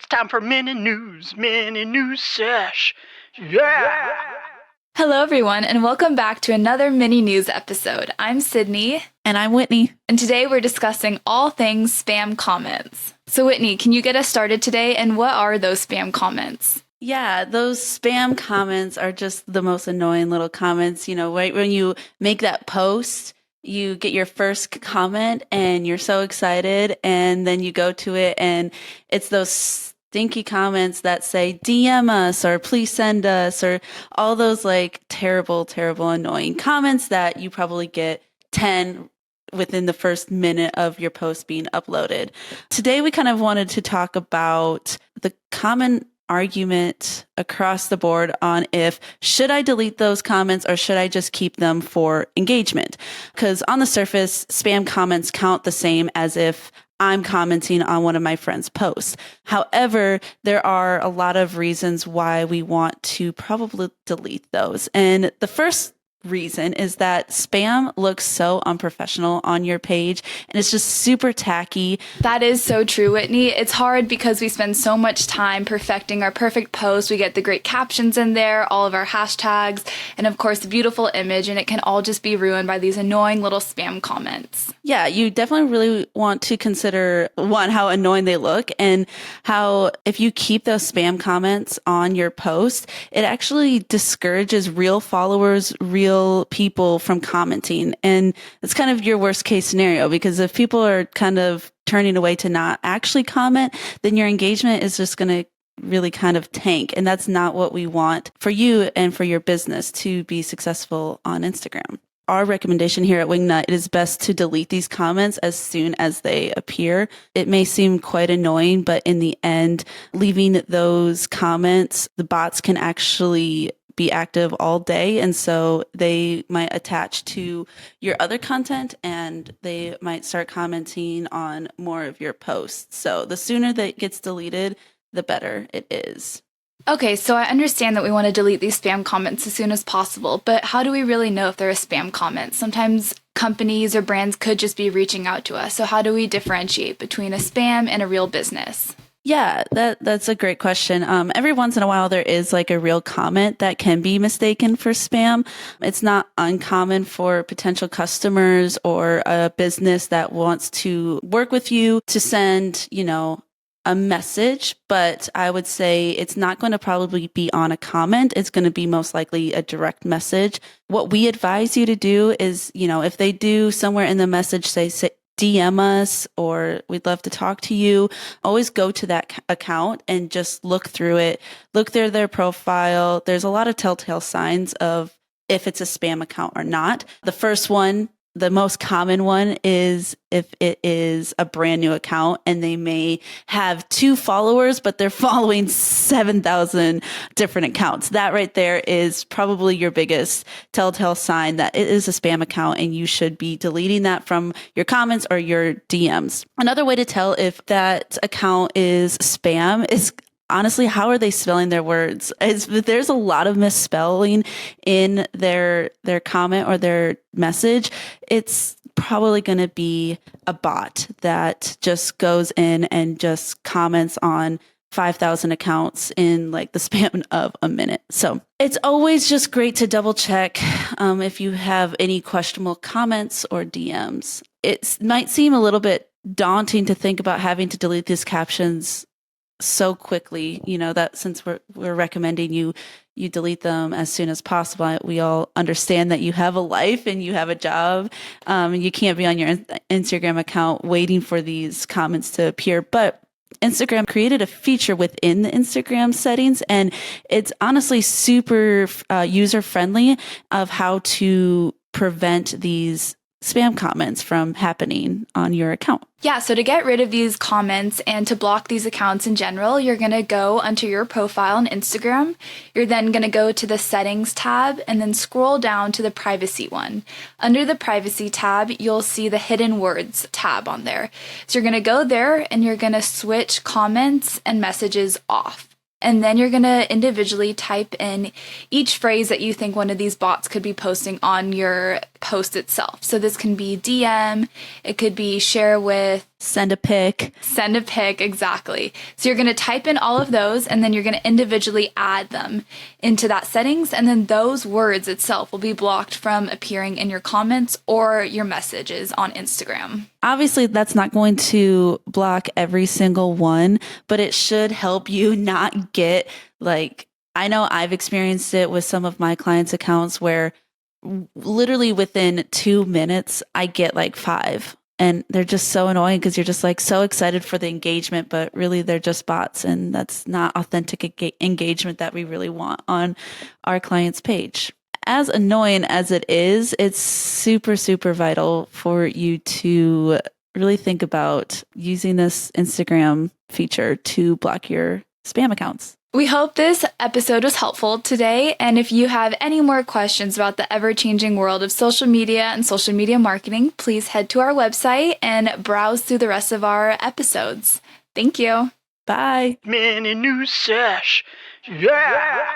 It's time for mini news sesh. Yeah. Hello, everyone, and welcome back to another mini news episode. I'm Sydney. And I'm Whitney. And today we're discussing all things spam comments. So, Whitney, can you get us started today? And what are those spam comments? Yeah, those spam comments are just the most annoying little comments. You know, right when you make that post, you get your first comment and you're so excited. And then you go to it and it's those stinky comments that say DM us or please send us or all those like terrible, annoying comments that you probably get 10 within the first minute of your post being uploaded. Today, we kind of wanted to talk about the common argument across the board on if should I delete those comments or should I just keep them for engagement? Because on the surface, spam comments count the same as if I'm commenting on one of my friend's posts. However, there are a lot of reasons why we want to probably delete those. And the first reason is that spam looks so unprofessional on your page and it's just super tacky. That is so true, Whitney. It's hard because we spend so much time perfecting our perfect post. We get the great captions in there, all of our hashtags, and of course the beautiful image, and it can all just be ruined by these annoying little spam comments. Yeah, you definitely really want to consider, one, how annoying they look, and how if you keep those spam comments on your post, it actually discourages real followers, real people from commenting. And it's kind of your worst case scenario, because if people are kind of turning away to not actually comment, then your engagement is just going to really kind of tank. And that's not what we want for you and for your business to be successful on Instagram. Our recommendation here at Wingnut, it is best to delete these comments as soon as they appear. It may seem quite annoying, but in the end, leaving those comments, the bots can actually be active all day. And so they might attach to your other content and they might start commenting on more of your posts. So the sooner that it gets deleted, the better it is. Okay, so I understand that we want to delete these spam comments as soon as possible, but how do we really know if they're a spam comment? Sometimes companies or brands could just be reaching out to us. So how do we differentiate between a spam and a real business? Yeah, that's a great question. Every once in a while, there is like a real comment that can be mistaken for spam. It's not uncommon for potential customers or a business that wants to work with you to send, a message, but I would say it's not going to probably be on a comment. It's going to be most likely a direct message. What we advise you to do is, if they do somewhere in the message say DM us or we'd love to talk to you, always go to that account and just look through it, look through their profile. There's a lot of telltale signs of if it's a spam account or not. The first one, the most common one, is if it is a brand new account and they may have 2 followers, but they're following 7,000 different accounts. That right there is probably your biggest telltale sign that it is a spam account and you should be deleting that from your comments or your DMs. Another way to tell if that account is spam is honestly, how are they spelling their words? There's a lot of misspelling in their comment or their message. It's probably going to be a bot that just goes in and just comments on 5,000 accounts in like the span of a minute. So it's always just great to double check if you have any questionable comments or DMs. It might seem a little bit daunting to think about having to delete these captions so quickly, that since we're recommending you delete them as soon as possible. We all understand that you have a life and you have a job. And you can't be on your Instagram account waiting for these comments to appear. But Instagram created a feature within the Instagram settings, and it's honestly super user friendly of how to prevent these spam comments from happening on your account. Yeah, so to get rid of these comments and to block these accounts in general, you're going to go onto your profile on Instagram. You're then going to go to the settings tab and then scroll down to the privacy one. Under the privacy tab, you'll see the hidden words tab on there. So you're going to go there and you're going to switch comments and messages off. And then you're going to individually type in each phrase that you think one of these bots could be posting on your post itself. So this can be DM, it could be share with, Send a pic. send a pic, exactly. So you're going to type in all of those, and then you're going to individually add them into that settings, and then those words itself will be blocked from appearing in your comments or your messages on Instagram. Obviously, that's not going to block every single one, but it should help you not get like, I know I've experienced it with some of my clients' accounts where literally within 2 minutes, I get like 5. And they're just so annoying because you're just like so excited for the engagement, but really they're just bots. And that's not authentic engagement that we really want on our client's page. As annoying as it is, it's super, super vital for you to really think about using this Instagram feature to block your spam accounts. We hope this episode was helpful today, and if you have any more questions about the ever-changing world of social media and social media marketing, please head to our website and browse through the rest of our episodes. Thank you. Bye. Man in new sash. Yeah!